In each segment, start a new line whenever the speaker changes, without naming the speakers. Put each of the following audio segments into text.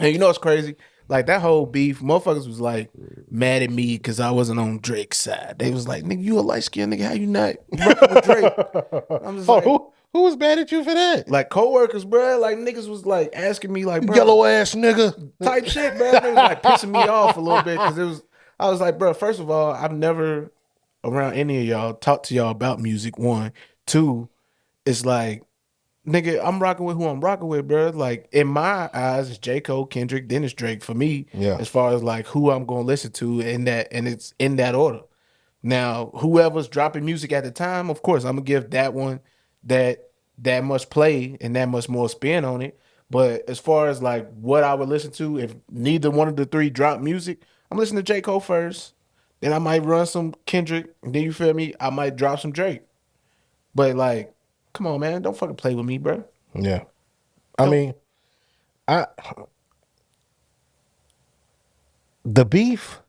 And you know what's crazy? Like that whole beef, motherfuckers was like mad at me because I wasn't on Drake's side. They was like, "Nigga, you a light skinned nigga? How you not rocking with Drake?" I'm just
Oh,
like,
who was mad at you for that?
like coworkers, bro. Like niggas was like asking me, like, bro,
Yellow ass nigga.
type shit, bro. And it was like pissing me off a little bit because it was. I was like, bro. First of all, I've never around any of y'all talked to y'all about music. One, two, it's like nigga, I'm rocking with who I'm rocking with, bro. Like in my eyes, it's J. Cole, Kendrick, then it's Drake for me,
Yeah.
as far as like who I'm gonna listen to in that, and it's in that order. Now, whoever's dropping music at the time, of course, I'm gonna give that one that that much play and that much more spin on it. But as far as like what I would listen to, if neither one of the three drop music, I'm listening to J. Cole first. Then I might run some Kendrick, and then you feel me? I might drop some Drake. But like, come on, man, don't fucking play with me, bro.
Yeah. I
Don't.
mean, I the beef,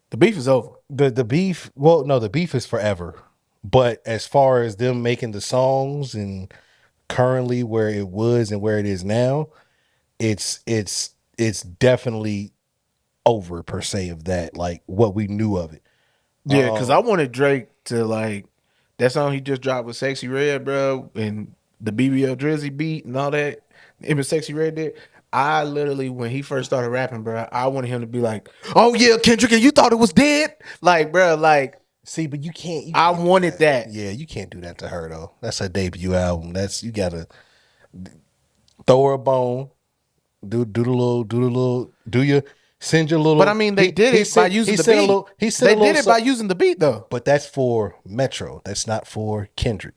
The beef is over.
the beef, well, no, the beef is forever. But as far as them making the songs and currently where it was and where it is now, it's definitely over per se of that, like what we knew of it.
Yeah, because I wanted Drake to like that song he just dropped with Sexy Red, bro, and the BBL Drizzy beat and all that. Him and Sexy Red did. I literally, when he first started rapping, bro, I wanted him to be like, "Oh yeah, Kendrick, and you thought it was dead?" Like, bro, like
See, but you
I
can't do
wanted
that.
that.
Yeah, you can't do that to her though. That's her debut album. That's you gotta throw her a bone. Do you send your
But I
little
mean, they did it by using the beat.
he sent a
They
little
did it by using the beat though.
but that's for Metro. That's not for Kendrick.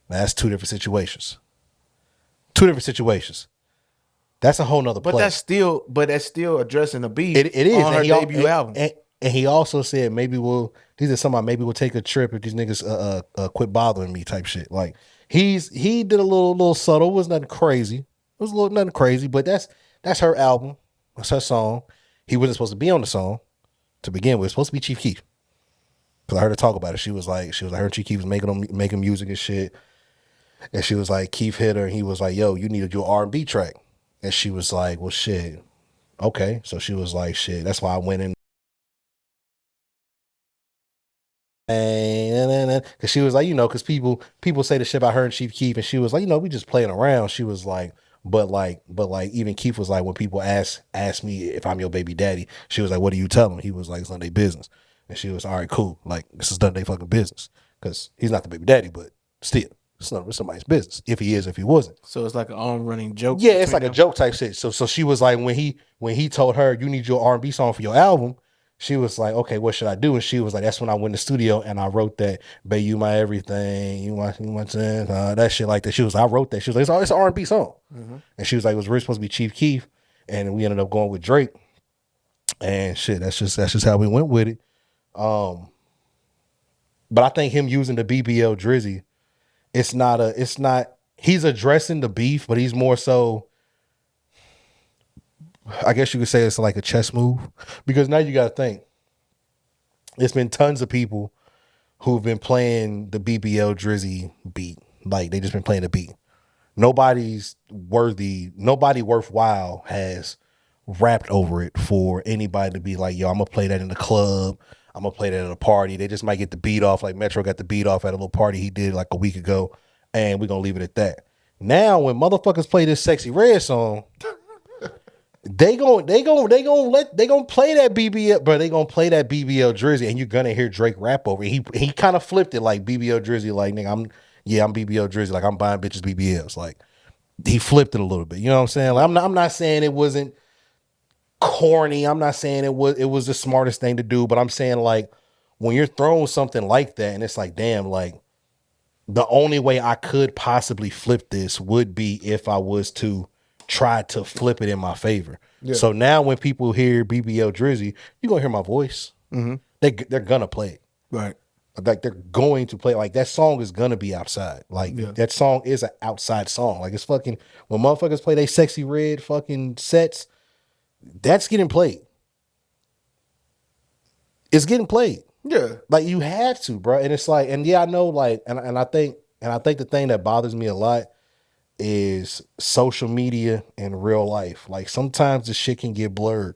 That's two different situations. Two different situations. That's a whole nother play.
But that's still addressing the beef
It is,
on her debut album.
and he also said maybe these are somebody maybe we'll take a trip if these niggas quit bothering me type shit. Like he did a little subtle. It was nothing crazy. It was a little nothing crazy, but that's her album. That's her song. He wasn't supposed to be on the song to begin with. It's supposed to be Chief Keef. Cause I heard her talk about it. I heard Chief Keef was making music and shit. And she was like, Keith hit her, and he was like, yo, you need to do an R&B track. And she was like, well, shit. Okay. So she was like, shit. That's why I went in. And because she was like, because people say the shit about her and Chief Keef, and she was like, we just playing around. She was like, but even Keith was like, when people ask me if I'm your baby daddy, she was like, what do you tell them? He was like, it's none of their business. And she was all right, cool. Like this is none of their fucking business because he's not the baby daddy, but still, it's somebody's business. If he is, if he wasn't.
So it's like an on running joke
Yeah, it's
between
like a
them.
joke type shit. So she was like, when he told her you need your R&B song for your album, she was like, okay, what should I do? And she was like, that's when I went to the studio and I wrote that, "Babe, you my everything, you my thing," that shit like that. She was, I wrote that. She was like, it's an R&B song, and she was like, it was really supposed to be Chief Keef, and we ended up going with Drake, and shit, that's just how we went with it. But I think him using the BBL Drizzy, it's not. He's addressing the beef, but he's more so. I guess you could say it's like a chess move because now you got to think. It's been tons of people who've been playing the BBL Drizzy beat. Like they just been playing the beat. Nobody worthwhile has rapped over it for anybody to be like, yo, I'm gonna play that in the club. I'm gonna play that at a party. They just might get the beat off, like Metro got the beat off at a little party he did like a week ago, and we're gonna leave it at that. Now, when motherfuckers play this Sexy Red song, they gonna play that BBL, bro. They gonna play that BBL Drizzy, and you're gonna hear Drake rap over it. He kind of flipped it like BBL Drizzy, like nigga, I'm BBL Drizzy, like I'm buying bitches BBLs. Like he flipped it a little bit. You know what I'm saying? Like I'm not saying it wasn't corny. I'm not saying it was the smartest thing to do, but I'm saying like when you're throwing something like that, and it's like, damn, like the only way I could possibly flip this would be if I was to try to flip it in my favor.
Yeah.
So now when people hear BBL Drizzy, you're gonna hear my voice.
Mm-hmm.
They're gonna play it.
Right.
Like they're going to play it. Like that song is gonna be outside. Like
Yeah.
that song is an outside song. Like it's fucking when motherfuckers play they Sexy Red fucking sets, that's getting played. It's getting played.
Yeah.
Like you have to, bro. And it's like, and yeah, I know, like, and I think the thing that bothers me a lot is social media and real life. Like sometimes the shit can get blurred.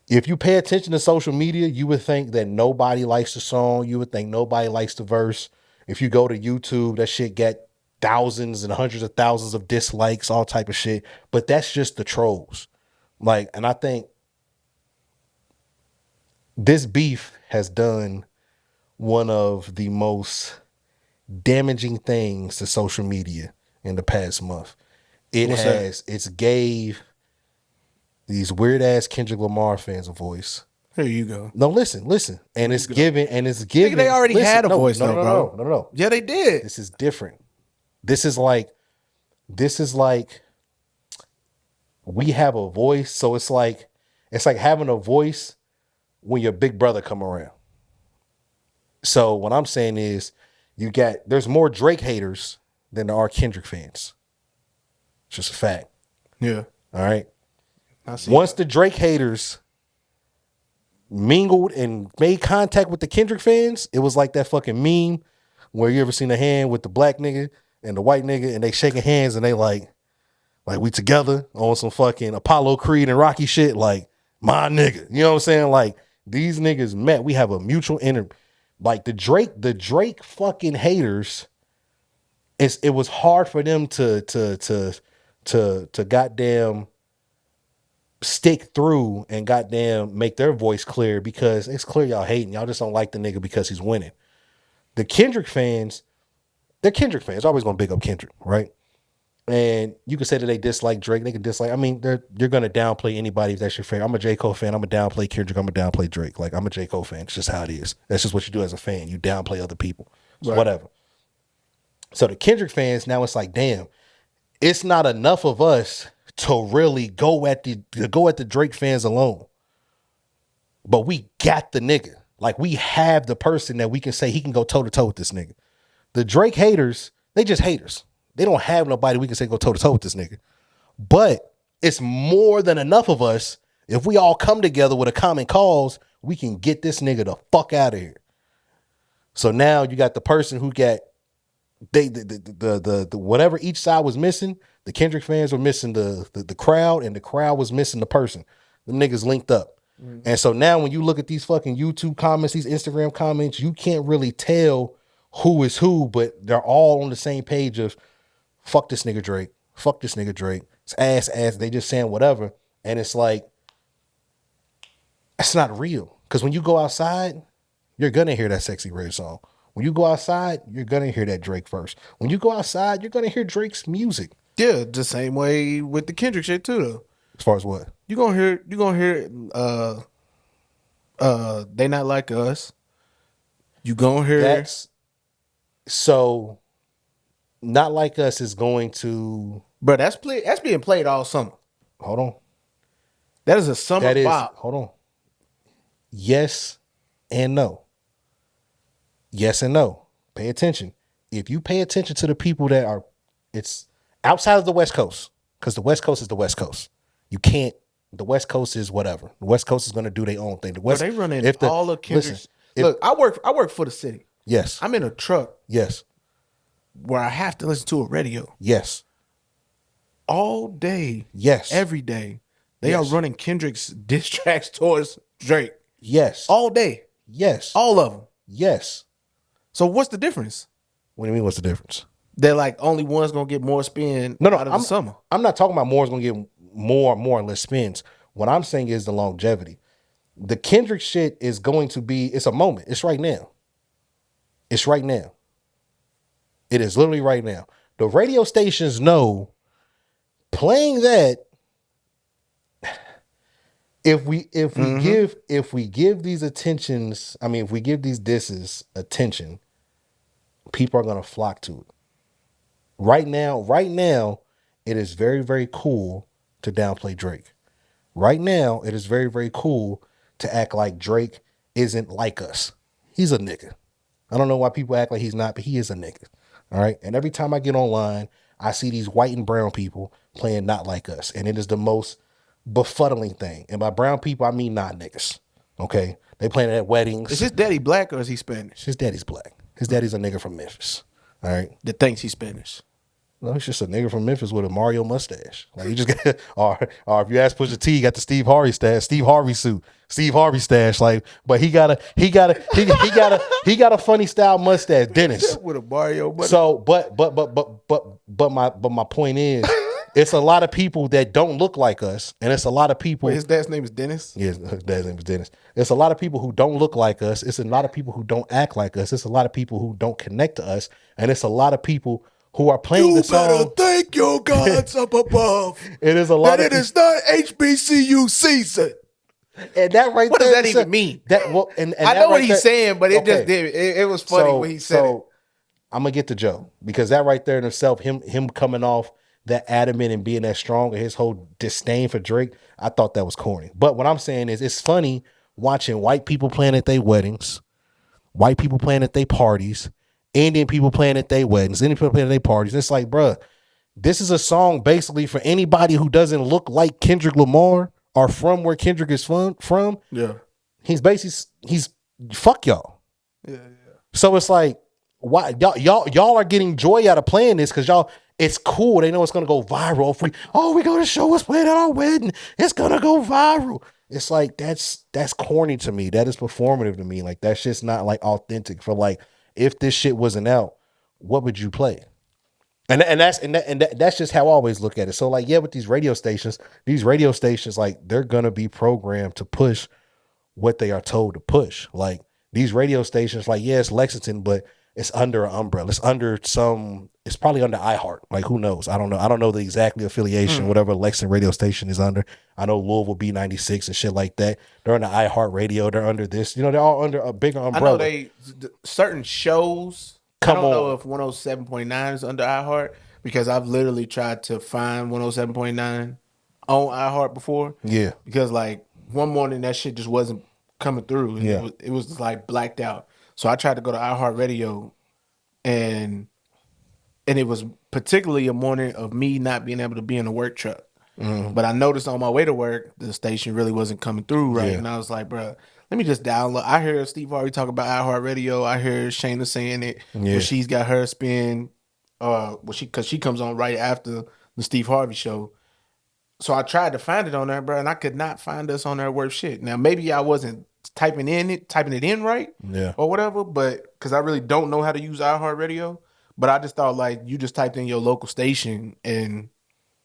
If you pay attention to social media, you would think that nobody likes the song. You would think nobody likes the verse. If you go to YouTube, that shit get thousands and hundreds of thousands of dislikes, all type of shit. But that's just the trolls. Like, and I think this beef has done one of the most damaging things to social media in the past month. It's gave these weird ass Kendrick Lamar fans a voice.
Here you go.
No, listen. And it's given.
Nigga, they already had a voice though, bro.
No.
Yeah, they did.
This is different. This is like we have a voice. So it's like having a voice when your big brother come around. So what I'm saying is there's more Drake haters than there are Kendrick fans. It's just a fact.
Yeah.
All right. Once the Drake haters mingled and made contact with the Kendrick fans, it was like that fucking meme where you ever seen a hand with the black nigga and the white nigga and they shaking hands and they like we together on some fucking Apollo Creed and Rocky shit, like my nigga. You know what I'm saying? Like these niggas met. We have a mutual like the Drake fucking haters. It was hard for them to goddamn stick through and goddamn make their voice clear, because it's clear y'all hating. Y'all just don't like the nigga because he's winning. The Kendrick fans, they're Kendrick fans. Always gonna big up Kendrick, right? And you can say that they dislike Drake. They can dislike. I mean, you're gonna downplay anybody if that's your favorite. I'm a J. Cole fan. I'm gonna downplay Kendrick. I'm gonna downplay Drake. Like I'm a J. Cole fan. It's just how it is. That's just what you do as a fan. You downplay other people. So whatever. So the Kendrick fans, now it's like, damn, it's not enough of us to really go at the Drake fans alone. But we got the nigga. Like we have the person that we can say he can go toe to toe with this nigga. The Drake haters, they just haters. They don't have nobody we can say go toe to toe with this nigga. But it's more than enough of us. If we all come together with a common cause, we can get this nigga the fuck out of here. So now you got the person who got the whatever each side was missing. The Kendrick fans were missing the crowd, and the crowd was missing the person. The niggas linked up. Mm-hmm. And so now when you look at these fucking YouTube comments, these Instagram comments, you can't really tell who is who, but they're all on the same page of fuck this nigga Drake. Fuck this nigga Drake. It's ass. They just saying whatever. And it's like, it's not real. Because when you go outside, you're going to hear that Sexyy Red song. When you go outside, you're going to hear that Drake verse. When you go outside, you're going to hear Drake's music.
Yeah, the same way with the Kendrick shit too, though.
As far as what?
You're gonna hear They Not Like Us. You gonna hear
so Not Like Us is going to,
bro, that's being played all summer.
Hold on.
That is a summer bop.
Hold on. Yes and no. Yes and no. Pay attention. If you pay attention to the people that are, it's outside of the West Coast, because the West Coast is the West Coast. You can't, the West Coast is whatever. The West Coast is going to do their own thing. The West,
they running all of Kendrick's.
Listen,
look, I work for the city.
Yes.
I'm in a truck.
Yes.
Where I have to listen to a radio.
Yes.
All day.
Yes.
Every day. They are running Kendrick's diss tracks towards Drake.
Yes.
All day.
Yes.
All of them.
Yes.
So what's the difference?
What do you mean what's the difference?
They're like only one's going to get more spin out of the summer.
I'm not talking about more's going to get more and less spins. What I'm saying is the longevity. The Kendrick shit is going to be, it's a moment. It's right now. It's right now. It is literally right now. The radio stations know playing that, if we give these attentions, I mean, if we give these disses attention, people are going to flock to it. Right now, it is very, very cool to downplay Drake. Right now, it is very, very cool to act like Drake isn't like us. He's a nigga. I don't know why people act like he's not, but he is a nigga. All right. And every time I get online, I see these white and brown people playing Not Like Us. And it is the most befuddling thing. And by brown people, I mean not niggas. Okay. They playing it at weddings.
Is his daddy black or is he Spanish?
His daddy's black. His daddy's a nigga from Memphis. All right.
That thinks he's Spanish.
No, he's just a nigga from Memphis with a Mario mustache. Like you just got, or if you ask Pusha T, he got the Steve Harvey stash, Steve Harvey suit, Steve Harvey stash. Like, but he got a funny style mustache, Dennis.
With a Mario,
So, but my point is, it's a lot of people that don't look like us, and it's a lot of people.
Wait, his dad's name is Dennis.
Yes, his dad's name is Dennis. It's a lot of people who don't look like us. It's a lot of people who don't act like us. It's a lot of people who don't connect to us, and it's a lot of people who are playing the song.
You better thank your gods up above.
It is a lot
that
of
it is not HBCU season.
And that right
What
there,
does that even mean?
That well, and
I know
that
what
right
he's
there,
saying, but it
okay.
just did. It was funny when he said it.
I'm gonna get to Joe because that right there in itself, him coming off that adamant and being that strong and his whole disdain for Drake, I thought that was corny. But what I'm saying is, it's funny watching white people playing at their weddings, white people playing at their parties, Indian people playing at their weddings, Indian people playing at their parties. It's like, bruh, this is a song basically for anybody who doesn't look like Kendrick Lamar or from where Kendrick is from.
Yeah.
He's fuck y'all.
Yeah.
So it's like, why y'all are getting joy out of playing this because y'all, it's cool. They know it's gonna go viral. We go to show us playing at our wedding. It's gonna go viral. It's like that's corny to me. That is performative to me. Like that's just not like authentic. For like, if this shit wasn't out, what would you play? And that's just how I always look at it. So like, yeah, with these radio stations, like they're gonna be programmed to push what they are told to push. Like these radio stations, like, yeah, it's Lexington, but it's under an umbrella. It's probably under iHeart. Like, who knows? I don't know. I don't know the exactly affiliation, whatever Lexington radio station is under. I know Louisville B96 and shit like that. They're under iHeart Radio. They're under this. You know, they're all under a bigger umbrella.
I know certain shows. I don't know if 107.9 is under iHeart because I've literally tried to find 107.9 on iHeart before.
Yeah.
Because like one morning that shit just wasn't coming through.
Yeah.
It was just like blacked out. So I tried to go to iHeartRadio, and it was particularly a morning of me not being able to be in a work truck. Mm-hmm. But I noticed on my way to work, the station really wasn't coming through right. Yeah. And I was like, bro, let me just download. I heard Steve Harvey talk about iHeartRadio. I heard Shayna saying it. Yeah. Where she's got her spin, because she comes on right after the Steve Harvey show. So I tried to find it on there, bro, and I could not find us on there worth shit. Now, maybe I wasn't typing it in right, yeah, or whatever, but because I really don't know how to use iHeartRadio, but I just thought like you just typed in your local station and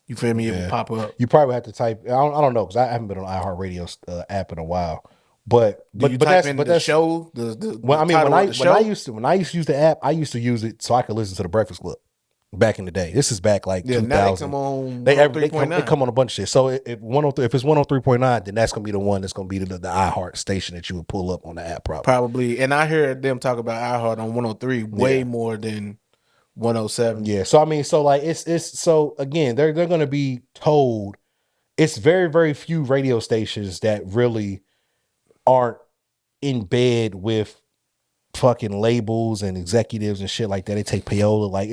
you feel me, it would pop up.
You probably have to type. I don't know because I haven't been on iHeartRadio app in a while. But
that's the show.
When I used to use the app, I used to use it so I could listen to the Breakfast Club. Back in the day, this is back like 2000.
Now they come on.
They come on a bunch of shit. So if it's 103.9, then that's gonna be the one that's gonna be the iHeart station that you would pull up on the app
probably. And I heard them talk about iHeart on 103 way more than 107.
Yeah. So I mean, so like it's so again, they're gonna be told. It's very, very few radio stations that really aren't in bed with fucking labels and executives and shit like that. They take payola. Like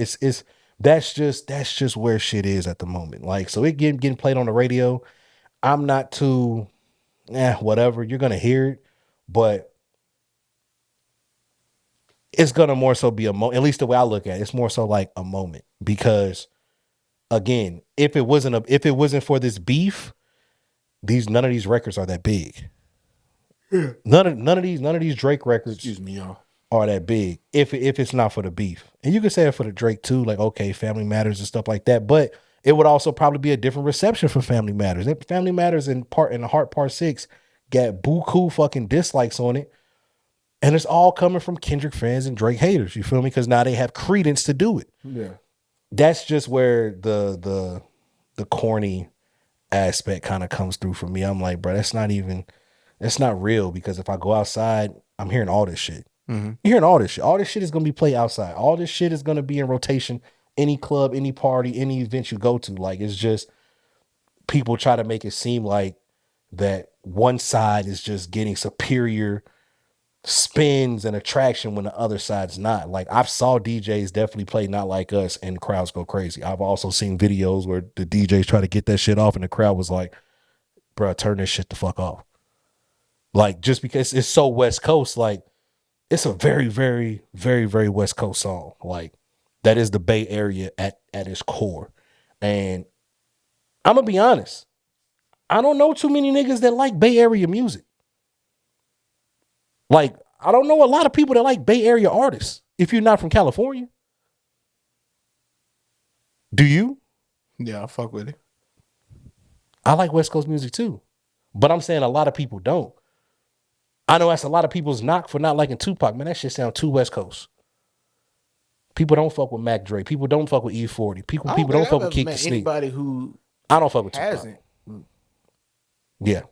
that's just where shit is at the moment. Like, so it getting played on the radio. I'm not too, whatever. You're gonna hear it, but it's gonna more so be a moment. At least the way I look at it, it's more so like a moment. Because again, if it wasn't for this beef, none of these records are that big. Yeah. None of these Drake records.
Excuse me, y'all.
Are that big if it's not for the beef. And you can say it for the Drake too, like, okay, Family Matters and stuff like that, but it would also probably be a different reception for Family Matters. Family Matters in the Heart Part 6 got buku fucking dislikes on it, and it's all coming from Kendrick fans and Drake haters, you feel me? Because now they have credence to do it.
Yeah.
That's just where the corny aspect kind of comes through for me. I'm like, bro, that's not real, because if I go outside, I'm hearing all this shit. Mm-hmm. You're hearing all this shit. All this shit is going to be played outside. All this shit is going to be in rotation. Any club, any party, any event you go to. Like, it's just people try to make it seem like that one side is just getting superior spins and attraction when the other side's not. Like, I've saw DJs definitely play Not Like Us and crowds go crazy. I've also seen videos where the DJs try to get that shit off and the crowd was like, bro, turn this shit the fuck off. Like, just because it's so West Coast, like, it's a very, very, very, very West Coast song. Like, That is the Bay Area at its core. And I'm gonna be honest. I don't know too many niggas that like Bay Area music. Like, I don't know a lot of people that like Bay Area artists if you're not from California. Do you?
Yeah, I fuck with it.
I like West Coast music too. But I'm saying a lot of people don't. I know that's a lot of people's knock for not liking Tupac. Man, that shit sound too West Coast. People don't fuck with Mac Dre. People don't fuck with E40. People don't fuck with Kick the Sneak.
Anybody who
I don't fuck with Tupac.
hasn't.
Yeah.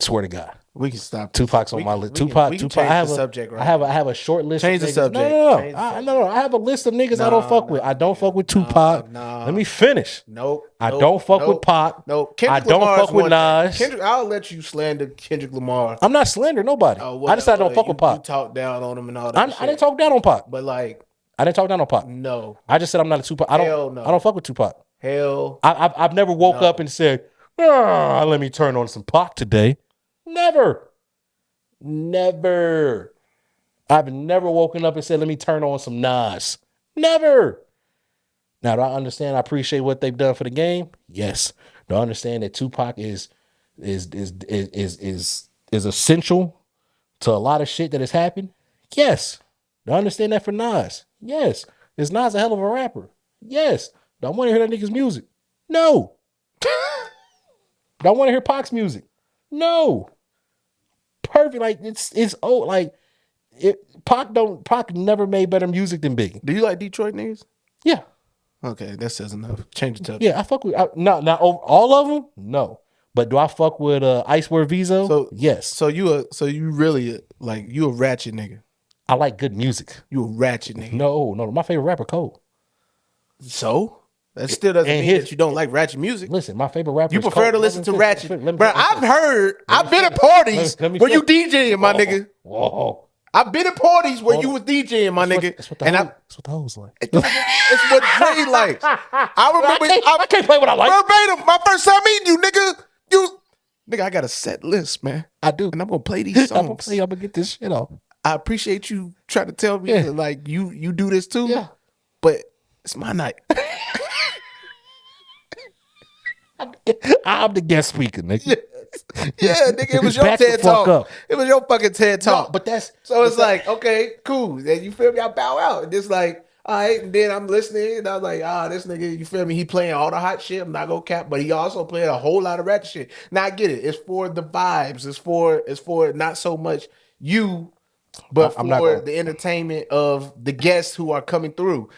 Swear to God.
We can stop.
Tupac's on my list. Tupac.
We can
Tupac.
change the subject right
I have a short list.
Change
of
the
niggas.
subject.
No. I have a list of niggas I don't fuck with. I don't fuck with Tupac. Let me finish.
Nope.
I don't fuck with Pac.
No.
I don't fuck with Nas.
Kendrick, I'll let you slander Kendrick Lamar.
I'm not slandering nobody. I just said I don't fuck with Pac.
You talk down on him and all that.
I didn't talk down on Pac.
But like,
I didn't talk down on Pac.
No.
I just said I'm not a Tupac. I don't fuck with Tupac.
Hell.
I've never woke up and said, let me turn on some Pac today. Never. I've never woken up and said, let me turn on some Nas. Never. Now, do I understand? I appreciate what they've done for the game. Yes. Do I understand that Tupac is essential to a lot of shit that has happened? Yes. Do I understand that for Nas? Yes. Is Nas a hell of a rapper? Yes. Do I want to hear that nigga's music? No. Do I want to hear Pac's music? No. Perfect. Like it's old. Like Pac never made better music than Biggie.
Do you like Detroit niggas?
Yeah.
Okay, that says enough. Change the subject.
Yeah, I fuck with not all of them. No, but do I fuck with Icewear Vizo?
So
yes.
So you really like you a ratchet nigga.
I like good music.
You a ratchet nigga.
No. My favorite rapper Cole.
So that still doesn't mean that you don't like ratchet music.
Listen, my favorite rapper.
You prefer to listen to ratchet, bro. I've been at parties
where
you DJing, my nigga.
Whoa.
I've been at parties where you was DJing, my nigga.
That's what the hoes like.
It's what Dre likes. I remember.
I can't play what I like.
Verbatim, my first time meeting you, nigga. I got a set list, man.
I do,
and I'm gonna play these songs.
I'm gonna get this shit off.
I appreciate you trying to tell me that, like you do this too.
Yeah,
but it's my night.
I'm the guest speaker, nigga.
Yeah, nigga, it was your TED talk. It was your fucking TED talk.
No, but that's
so it's like, okay, cool. Then you feel me? I bow out. And it's like, all right, and then I'm listening, and I'm like, this nigga, you feel me? He playing all the hot shit. I'm not gonna cap, but he also playing a whole lot of ratchet shit. Now I get it. It's for the vibes. It's for not so much you, but for the entertainment of the guests who are coming through.